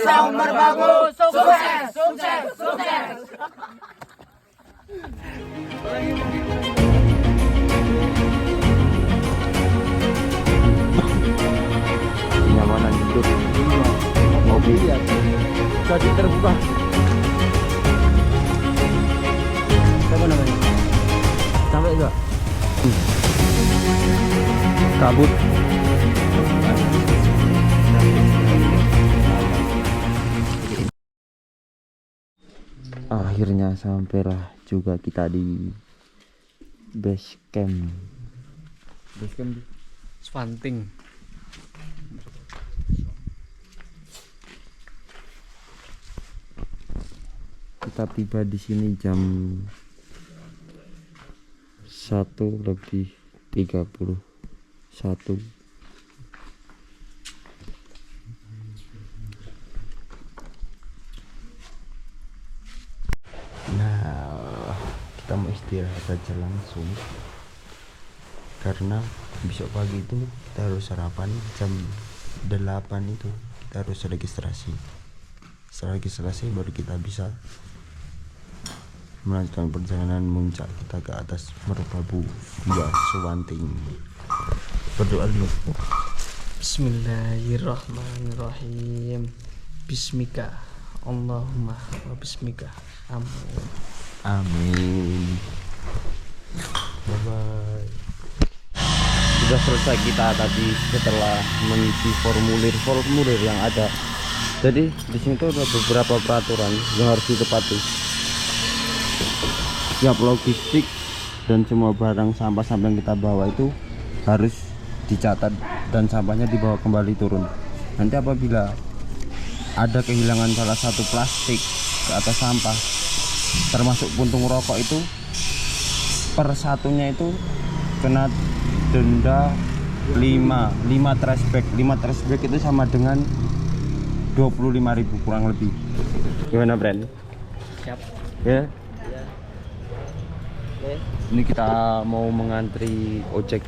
Panjang umur bagus, sukses, sukses, sukses. Kenyamanan hidup mobil jadi terbuka. Siapa namanya? Sampai enggak? Kabut. Akhirnya sampailah juga kita di base camp. Base camp di Swanting. Kita tiba di sini jam 1:31. Nah, kita mau istirahat aja langsung karena besok pagi itu kita harus sarapan jam 8 itu kita harus registrasi. Setelah registrasi baru kita bisa melanjutkan perjalanan muncak kita ke atas Merbabu via Swanting. Berdoa dulu. Bismillahirrahmanirrahim. Bismika Allahumma wa bismika. Amin. Amin. Bye bye. Sudah selesai kita tadi setelah mengisi formulir yang ada. Jadi di sini tuh ada beberapa peraturan yang harus ditepati. Siap logistik dan semua barang sampah-sampah yang kita bawa itu harus dicatat dan sampahnya dibawa kembali turun. Nanti apabila ada kehilangan salah satu plastik ke atas sampah, termasuk puntung rokok itu, per satunya itu kena denda 5 trash bag. 5 trash bag itu sama dengan 25.000 kurang lebih. Gimana, Bren? Siap. Ya. Ini kita mau mengantri ojek.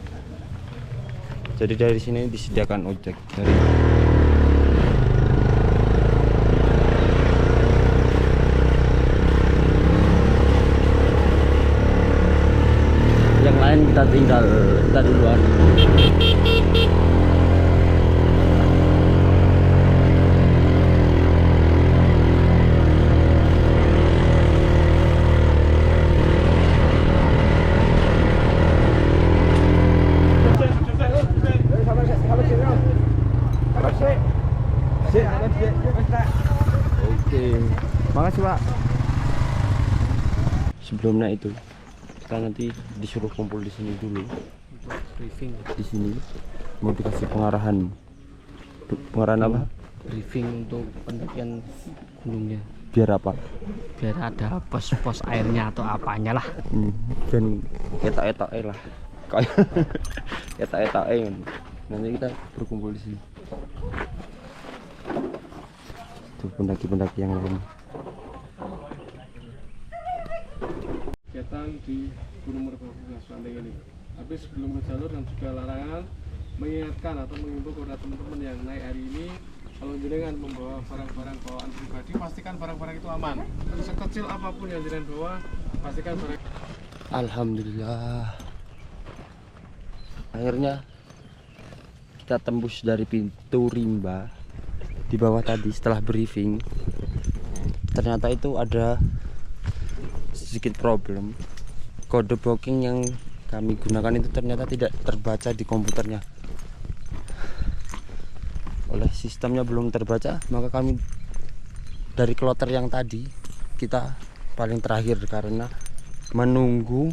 Jadi dari sini disediakan ojek dari yang lain kita duluan. Oke, makasih Pak. Sebelumnya itu kita nanti disuruh kumpul di sini dulu. Briefing. Di sini mau dikasih pengarahan. Pengarahan apa? Briefing untuk pendakian gunungnya. Biar apa? Biar ada pos-pos airnya atau apanya lah. Dan etak-etak lah. Kayak etak-etak nanti kita berkumpul di sini. Itu pendaki-pendaki yang lain. Kegiatan di Gunung Merbabu Swanting ini. Tapi sebelum ke jalur dan juga larangan, mengingatkan atau mengimbau kepada teman-teman yang naik hari ini, kalau jenengan membawa barang-barang bawaan pribadi, pastikan barang-barang itu aman. Sekecil apapun yang jenengan bawa, pastikan barang. Alhamdulillah. Akhirnya kita tembus dari pintu rimba. Di bawah tadi setelah briefing, ternyata itu ada sedikit problem. Kode booking yang kami gunakan itu ternyata tidak terbaca di komputernya. Oleh sistemnya belum terbaca, maka kami dari kloter yang tadi kita paling terakhir karena menunggu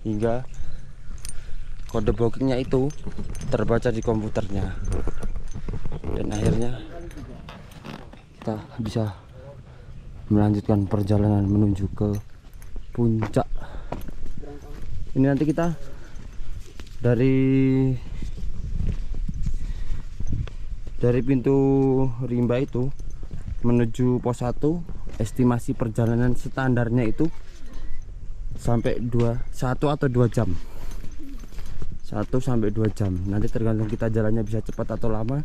hingga kode bookingnya itu terbaca di komputernya. Dan akhirnya kita bisa melanjutkan perjalanan menuju ke puncak. Ini nanti kita dari pintu rimba itu menuju pos 1, estimasi perjalanan standarnya itu sampai 1 atau 2 jam. 1 sampai 2 jam. Nanti tergantung kita jalannya bisa cepat atau lama.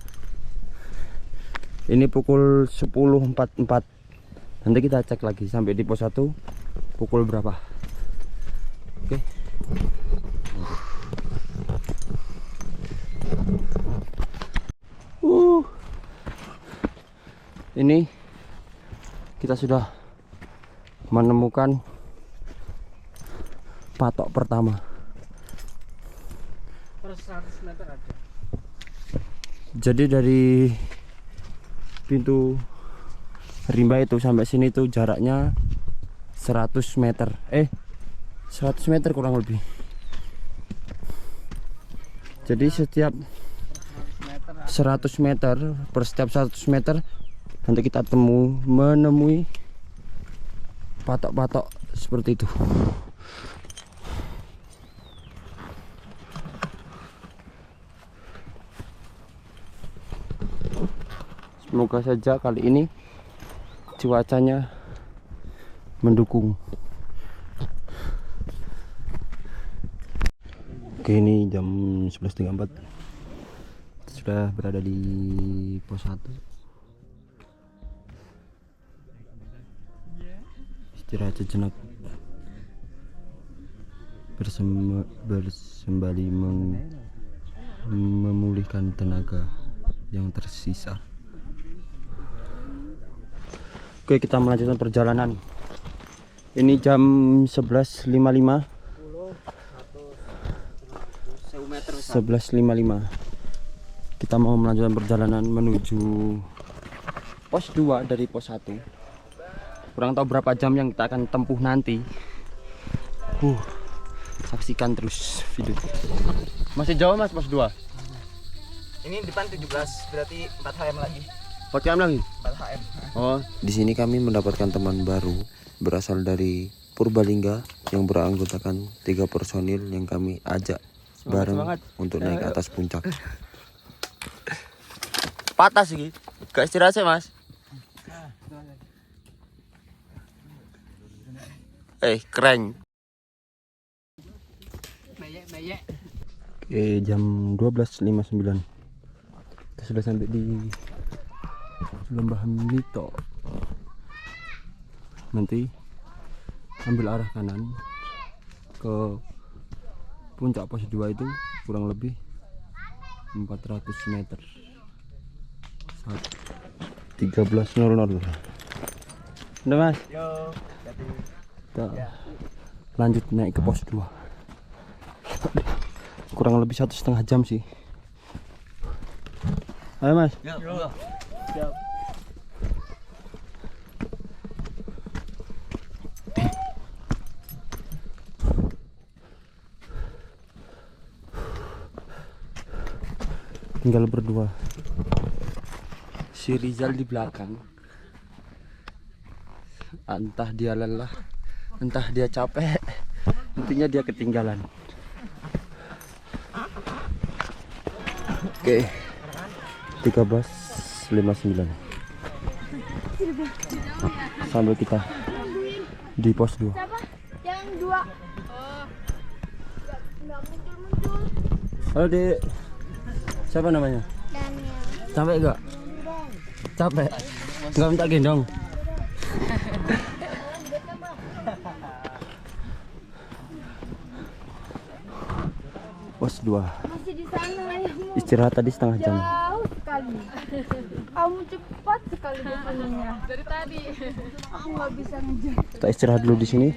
Ini pukul 10.44. Nanti kita cek lagi sampai di pos 1 pukul berapa. Oke. Ini kita sudah menemukan patok pertama. Per 100 meter ada. Jadi dari pintu rimba itu sampai sini tuh jaraknya 100 meter. 100 meter kurang lebih. Jadi setiap 100 meter, per setiap 100 meter nanti kita menemui patok-patok seperti itu. Semoga saja kali ini cuacanya mendukung. Oke, ini jam 11.34. Kita sudah berada di pos 1. Istirahat sejenak bersembali memulihkan tenaga yang tersisa. Oke, kita melanjutkan perjalanan. Ini jam 11.55. 11.55. Kita mau melanjutkan perjalanan menuju pos 2 dari pos 1. Kurang tahu berapa jam yang kita akan tempuh nanti. Saksikan terus video. Masih jauh Mas pos 2? Ini depan 17, berarti 4 HM lagi. 4 jam lagi? 4 HM. Oh, di sini kami mendapatkan teman baru berasal dari Purbalingga yang beranggotakan 3 personil yang kami ajak bareng untuk naik atas puncak. Patah sih, gak istirahat sih Mas. Keren. Meyek. Oke, jam 12.59. Kita sudah sampai di Lembah Mito. Nanti ambil arah kanan ke puncak pos 2 itu kurang lebih 400 meter. 13.00. Udah Mas? Yo, Kita lanjut naik ke pos 2. Kurang lebih 1,5 jam sih. Ayo Mas. Yo. Siap. Tinggal berdua. Si Rizal di belakang. Entah dia lelah, entah dia capek, intinya dia ketinggalan. Oke, 13.59 sampai kita di pos 2. Yang 2. Enggak muncul-muncul. Halo Dek, siapa namanya? Daniel. Capek gak? Capek? Gak minta gendong? Pos 2. Masih di sana ayahmu. Istirahat tadi setengah jam. Jauh sekali. Kamu cepat sekali berjalannya. Dari tadi. Aku nggak bisa ngejar. Kita istirahat dulu di sini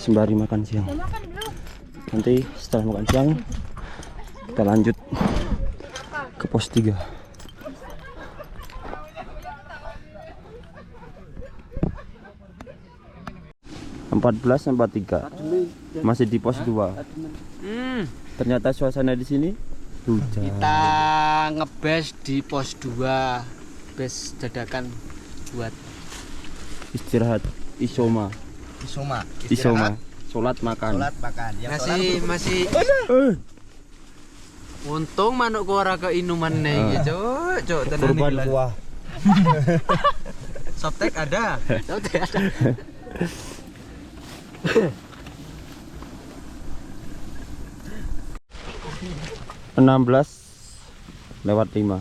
sembari makan siang. Udah makan belum? Nanti setelah makan siang kita lanjut ke pos 3. Masih di pos 2. Ternyata suasana di sini hujan. Kita ngebes di pos 2. Bes dadakan buat Istirahat isoma. Istirahat, Sholat makan. sholat makan. Yang masih untung manuk ku ora keinuman nih cuk tenan Kurban iki. kuah. Softtek ada. 16:05.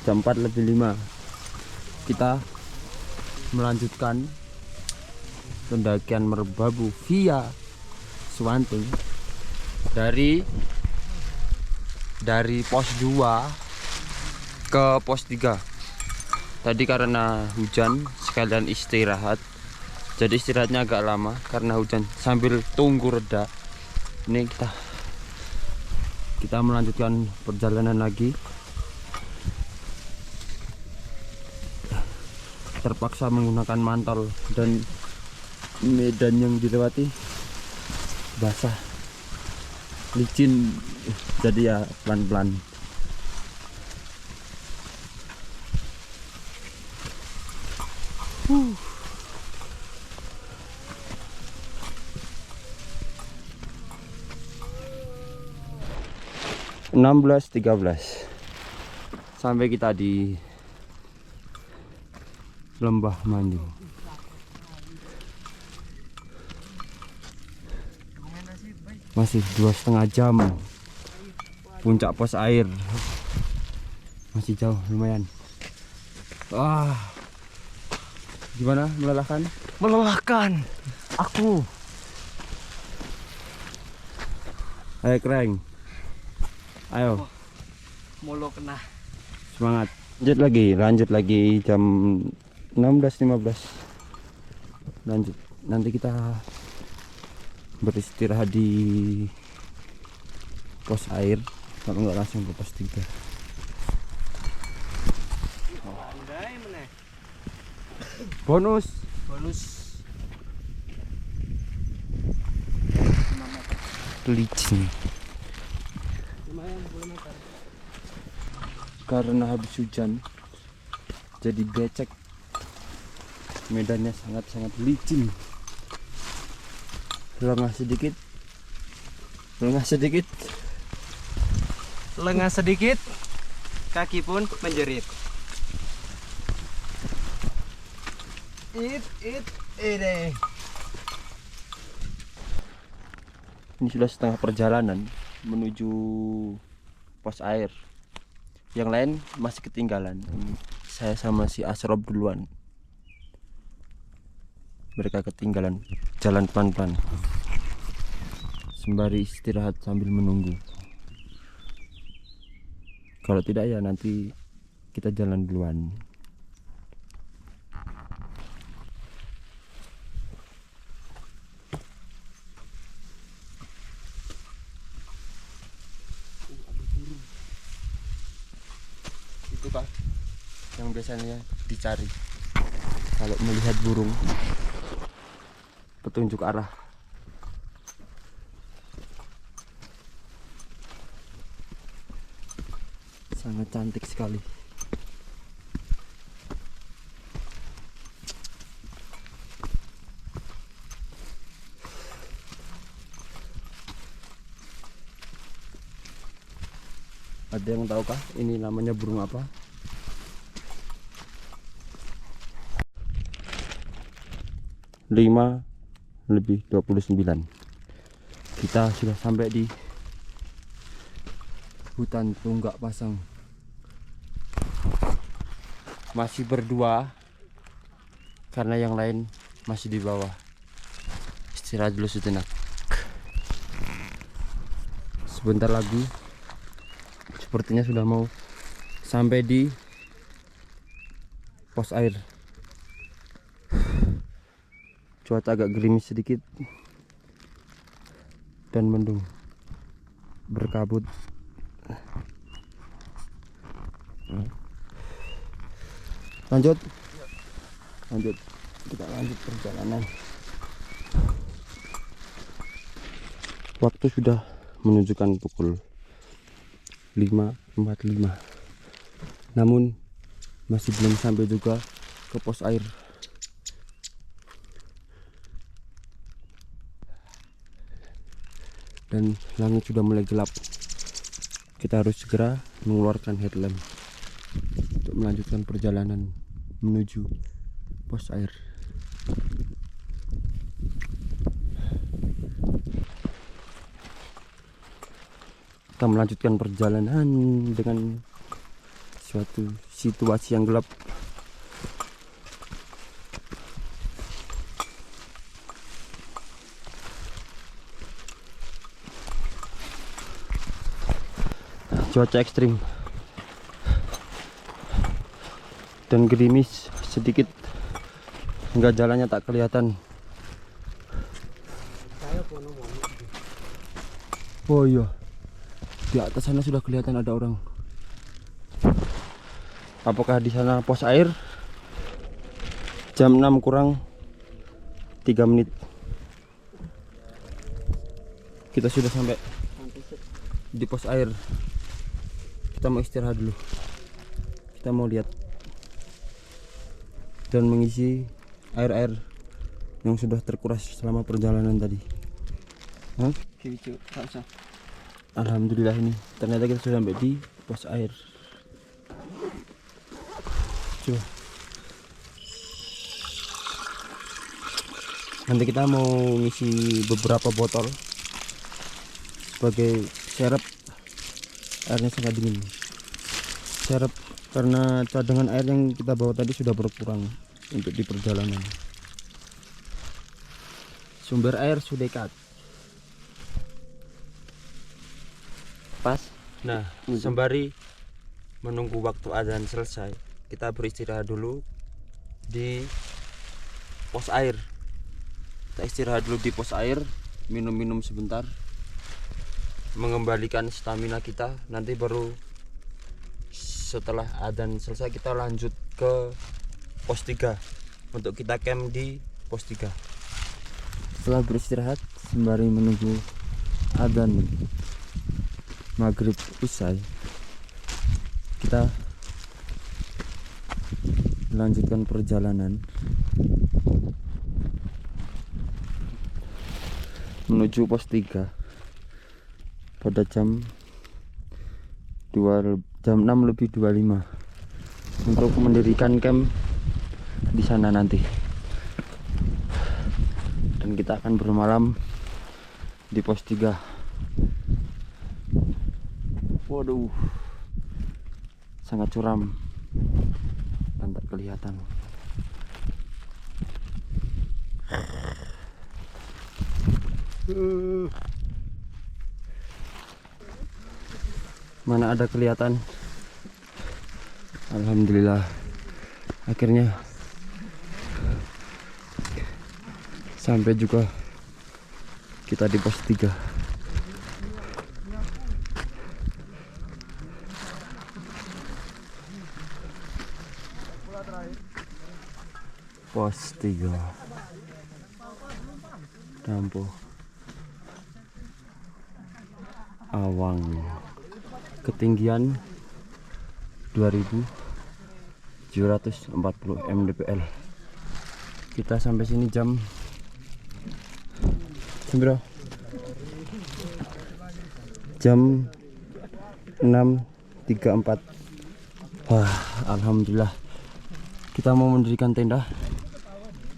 jam 4:05 kita melanjutkan pendakian Merbabu via Swanting dari pos 2 ke pos 3. Tadi karena hujan sekalian istirahat, jadi istirahatnya agak lama karena hujan. Sambil tunggu reda, ini kita melanjutkan perjalanan lagi. Terpaksa menggunakan mantel dan medan yang dilewati basah, licin, jadi ya pelan-pelan. uh. 16:13 sampai kita di Lembah Mandi. Masih 2,5 jam puncak pos air, masih jauh lumayan. Wah, gimana, melelahkan? Melelahkan. Aku. Ayo Kreng, ayo Mulu kena. semangat. Lanjut lagi jam 16:15. Lanjut, nanti kita beristirahat di pos air, kalau nggak langsung ke pos 3. Bonus licin karena habis hujan jadi becek, medannya sangat licin. Lengah sedikit, Kaki pun menjerit. Ini sudah setengah perjalanan menuju pos air. Yang lain masih ketinggalan. Saya sama si Asrob duluan. Mereka ketinggalan, jalan pelan-pelan sembari istirahat sambil menunggu. Kalau tidak ya nanti kita jalan duluan. Itu kah yang biasanya dicari kalau melihat burung, petunjuk arah. Sangat cantik sekali. Ada yang tahu kah ini namanya burung apa? Lima lebih 29. Kita sudah sampai di hutan Tunggak Pasang. Masih berdua karena yang lain masih di bawah. Istirahat dulu sejenak. Sebentar lagi sepertinya sudah mau sampai di pos air. Cuaca agak gerimis sedikit dan mendung berkabut. Lanjut, kita lanjut perjalanan. Waktu sudah menunjukkan pukul 5.45, namun masih belum sampai juga ke pos air. Dan langit sudah mulai gelap. Kita harus segera mengeluarkan headlamp untuk melanjutkan perjalanan menuju pos air. Kita melanjutkan perjalanan dengan suatu situasi yang gelap. Cuaca ekstrim dan gerimis sedikit hingga jalannya tak kelihatan. Oh iya, di atas sana sudah kelihatan ada orang. Apakah di sana pos air? Jam 6 kurang 3 menit. Kita sudah sampai di pos air. Kita mau istirahat dulu. Kita mau lihat dan mengisi air-air yang sudah terkuras selama perjalanan tadi. Hah? Alhamdulillah, ini ternyata kita sudah sampai di pos air. Coba. Nanti kita mau ngisi beberapa botol sebagai serep. Airnya sangat dingin. Serep karena cadangan air yang kita bawa tadi sudah berkurang untuk di perjalanan. Sumber air sudah dekat. Pas. Nah, sembari menunggu waktu azan selesai, kita beristirahat dulu di pos air. Kita istirahat dulu di pos air, minum-minum sebentar, mengembalikan stamina kita. Nanti baru setelah adzan selesai kita lanjut ke pos 3 untuk kita camp di pos 3. Setelah beristirahat sembari menunggu adzan maghrib usai, kita melanjutkan perjalanan menuju pos 3 pada jam 6:25 untuk mendirikan camp di sana nanti. Dan kita akan bermalam di pos 3. Waduh, sangat curam dan tak kelihatan. Mana ada kelihatan. Alhamdulillah, akhirnya sampai juga kita di pos 3. Pos 3 Dampo Awang, ketinggian 2740 mdpl. Kita sampai sini jam 6:34. Wah, alhamdulillah. Kita mau mendirikan tenda,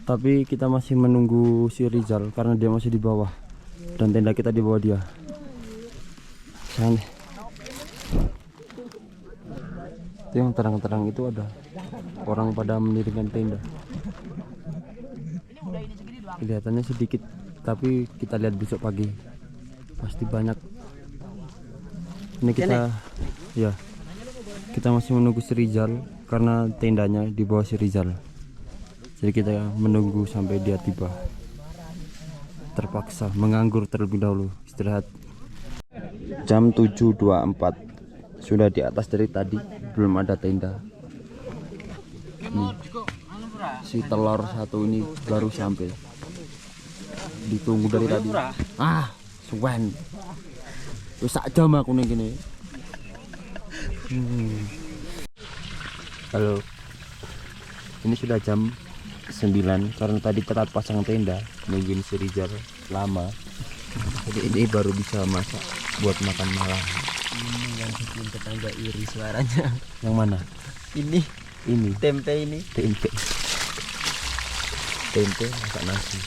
tapi kita masih menunggu si Rizal karena dia masih di bawah dan tenda kita di bawah dia. Sana itu yang terang-terang itu ada orang pada mendirikan tenda. Kelihatannya sedikit, tapi kita lihat besok pagi pasti banyak. Ini kita ya, kita masih menunggu si Rizal karena tendanya di bawah si Rizal. Jadi kita menunggu sampai dia tiba. Terpaksa menganggur terlebih dahulu, istirahat. Jam 7.24, sudah di atas dari tadi, belum ada tenda. Nih, si telur satu ini baru sampai, ditunggu dari tadi. Suwen wis sak jam aku ning kene. Halo, ini sudah jam 9 karena tadi telat pasang tenda, nungguin si Rizal lama. Jadi ini baru bisa masak buat makan malam. Ini yang bikin tetangga iri suaranya. Yang mana? Ini tempe, tempe masak nasi.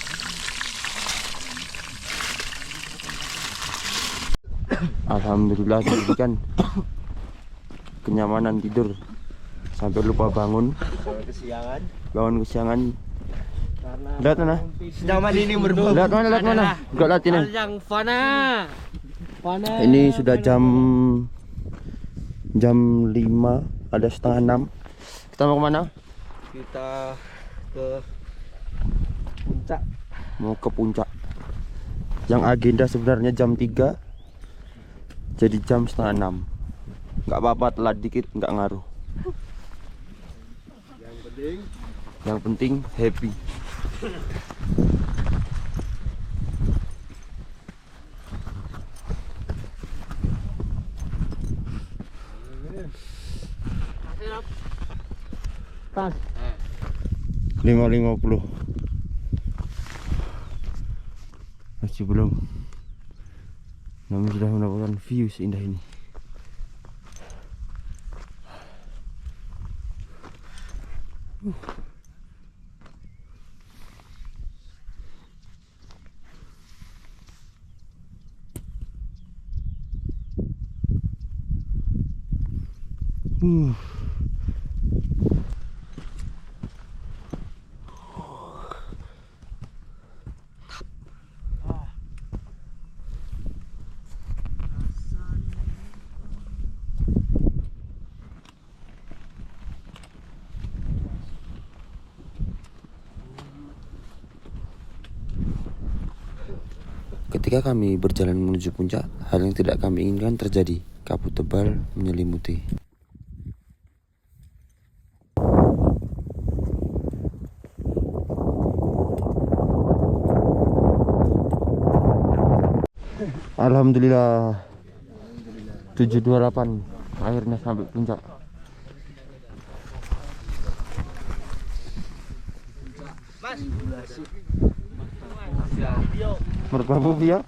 Alhamdulillah diberikan kenyamanan tidur sampai lupa bangun. Bangun kesiangan. Lihat mana? Nyaman ini berbau. Lihat mana? Enggak lihat ini. Yang fana. Ini sudah jam 5, ada setengah 6. Kita mau kemana? Kita ke puncak. Mau ke puncak. Yang agenda sebenarnya jam 3, jadi jam setengah 6. Nggak apa-apa, telat dikit nggak ngaruh. Yang penting happy. Tas. 5.50. Masih belum. Namun sudah mendapatkan view seindah ini. Ketika kami berjalan menuju puncak, hal yang tidak kami inginkan terjadi. Kabut tebal menyelimuti. Alhamdulillah 728 akhirnya sampai puncak. Merbabu ya?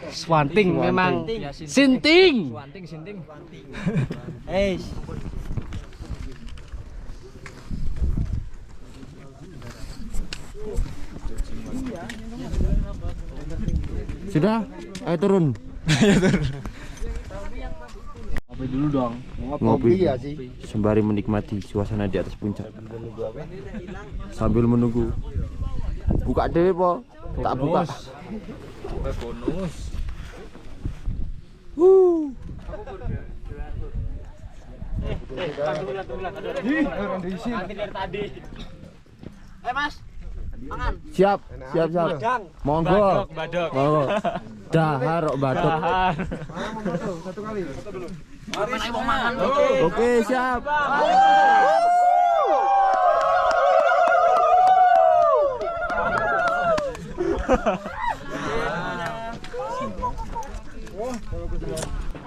Swanting memang sinting. Sudah? Ayo turun. Ngopi dulu dong. Ngopi ya sih. Sembari menikmati suasana di atas puncak. Sambil menunggu. Buka deh, po. Tak buka. Bonus. Mas. Siap. Monggo. Badok. Monggo. Dahar kok badok. Satu kali. Oke, siap.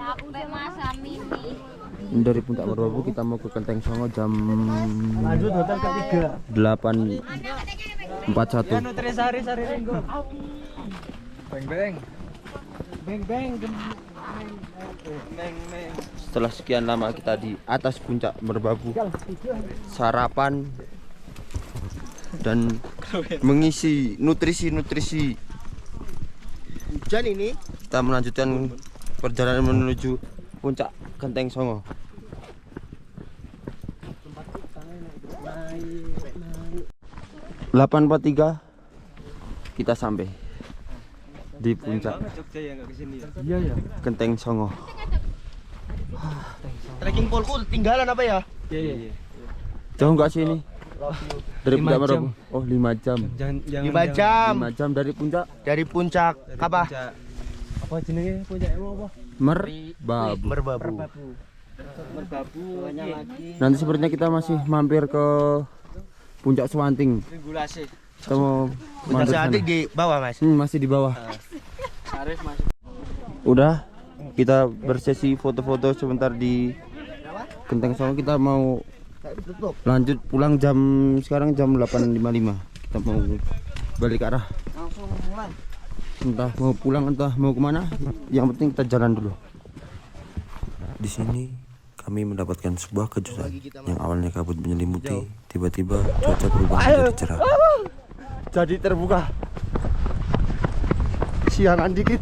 Sampai masa mini. Dari puncak Merbabu kita mau ke Kelenteng Songo jam Lanjut hotel ketiga. 8.41. Nutrisari Ringgo. Beng. Setelah sekian lama kita di atas puncak Merbabu, sarapan dan mengisi nutrisi hujan ini, kita melanjutkan perjalanan menuju puncak Kelenteng Songo. Delapan 8.43 kita sampai di puncak Kelenteng Songo. Trekking polku tinggalan apa ya? Iya. Jauh nggak sih ini? Dari puncak Merbabu? Oh, 5 jam. 5 jam. 5 jam dari puncak. Dari puncak apa? Apa jenenge puncak apa? Merbabu. Merbabu. Nanti sepertinya kita masih mampir ke puncak Swanting. Regulasi. Kita mau mampir sana. Di bawah, Mas. Masih di bawah. Sarif masih. Udah, kita bersesi foto-foto sebentar di Kelenteng Songo. Kita mau lanjut pulang sekarang jam 8.55. Kita mau balik ke arah. Entah mau pulang entah mau kemana. Yang penting kita jalan dulu. Di sini kami mendapatkan sebuah kejutan. Yang awalnya kabut menyelimuti, tiba-tiba cuaca berubah menjadi cerah. Jadi terbuka. Siangan dikit.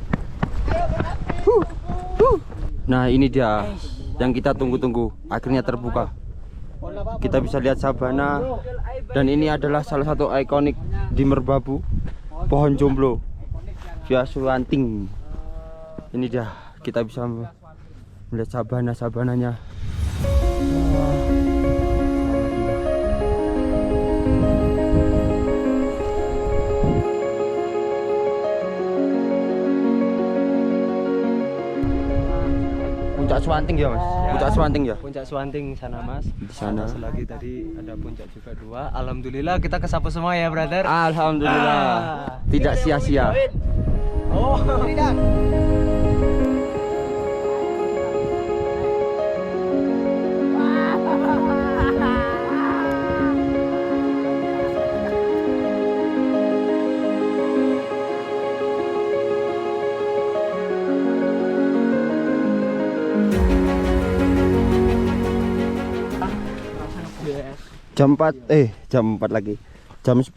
Nah, ini dia yang kita tunggu-tunggu. Akhirnya terbuka. kita bisa lihat sabana, dan ini adalah salah satu ikonik di Merbabu, pohon jomblo Via Suwanting. Ini dia, kita bisa melihat sabananya. Puncak Suwanting ya mas? Puncak Suwanting ya? Puncak Suwanting sana mas. Di sana. Lagi tadi ada puncak juga 2. Alhamdulillah kita kesapu semua ya brother. Alhamdulillah, tidak sia-sia. Oh, tidak. Jam 4 lagi. Jam 10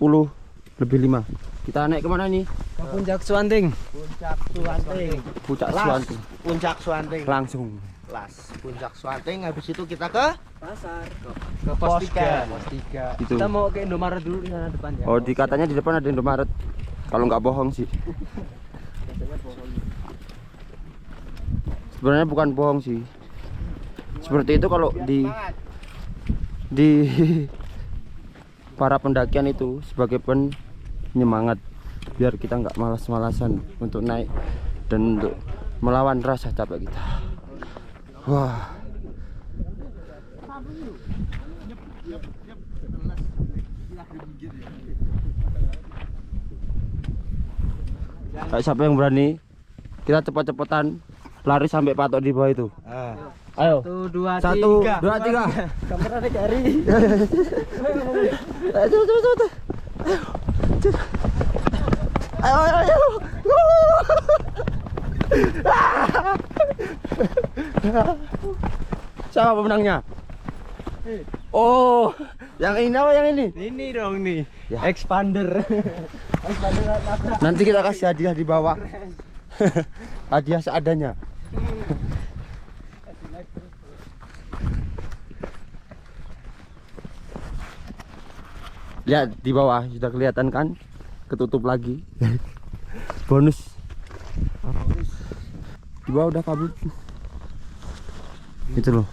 lebih 5. Kita naik kemana nih? Ke Puncak Suwanting. Puncak Suwanting. Puncak Suwanting. Langsung. Puncak Suwanting, habis itu kita ke Pasar. Ke Pos 3. Pos 3. Gitu. Kita mau ke Indomaret dulu di sana depan ya. Oh, katanya di depan ada Indomaret. Kalau nggak bohong sih. Sebenarnya bukan bohong sih. Seperti itu kalau di para pendakian itu sebagai penyemangat biar kita nggak malas-malasan untuk naik dan untuk melawan rasa capek kita. Wah. Kayak siapa yang berani? Kita cepet-cepetan lari sampai patok di bawah itu. Ayo. 1, 2, 1, 2, 3. Kamera ada jari. Ayo. Siapa pemenangnya? Oh, yang ini apa yang ini? Ini dong nih. Ya. Expander. Nanti kita kasih hadiah di bawah. Hadiah seadanya. Lihat di bawah sudah kelihatan kan? Ketutup lagi. Bonus. Di bawah udah kabut. Itu loh.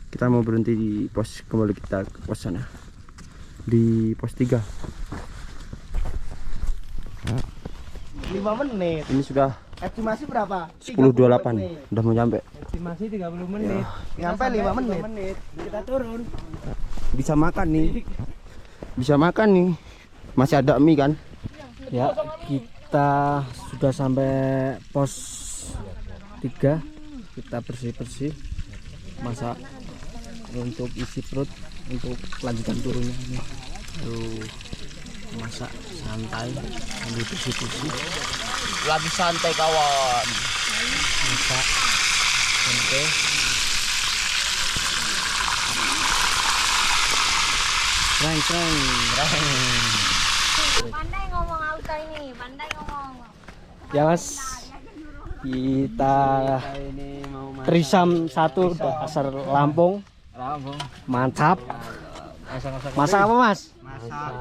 Kita mau berhenti di pos, kembali kita ke pos sana. Di pos 3. 5 menit. Ini sudah Estimasi berapa? 10.28. Udah mau nyampe. Estimasi 30 menit. Nyampe 5 menit. Kita turun. Bisa makan nih. Bisa makan nih. Masih ada mie kan? Ya, kita sudah sampai pos 3. Kita bersih-bersih, masak untuk isi perut untuk kelanjutan turunnya ini. Tuh, masak santai sambil bersih-bersih. Lagi santai kawan. Masak tempe. Reng. Pandai ngomong auto ini, pandai ngomong. Ya mas, kita trisam 1 dasar Lampung. Mantap. Masak apa mas?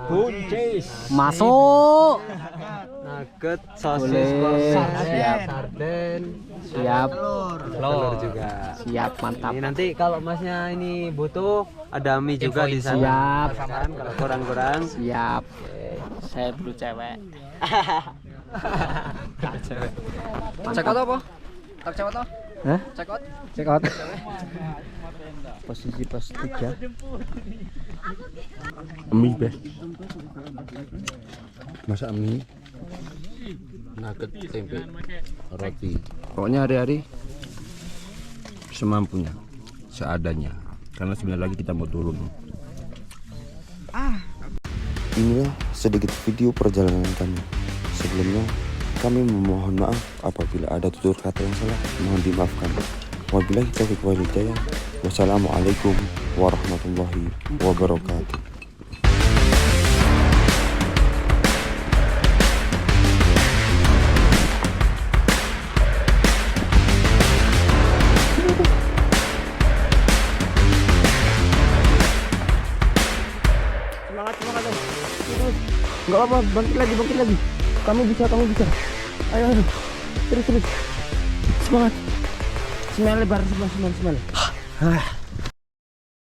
Buncis. Masuk. Nugget, Boleh. Siap. sarden, Siap. telur juga. Siap, mantap. Ini nanti kalau masnya ini butuh ada mie juga di sana. Siap. Kan kalau kurang-kurang. Siap. Saya dulu cewek. Check out apa? Tak check out apa? Hah? Check out. Check out. Posisi pos 3. Mie best. Masak mie, nugget, tempe, roti. Pokoknya hari-hari semampunya, seadanya. Karena sebentar lagi kita mau turun. Inilah sedikit video perjalanan kami. Sebelumnya kami memohon maaf apabila ada tutur kata yang salah. Mohon dimaafkan. Wabillahi taufiq wal hidayah. Wassalamualaikum warahmatullahi wabarakatuh. Semangat, semangat. Terus. Enggak apa, bangkit lagi, bangkit lagi. Kamu bisa, kamu bisa. Ayo, ayo. Terus, terus. Semangat. Smell lebar, smell.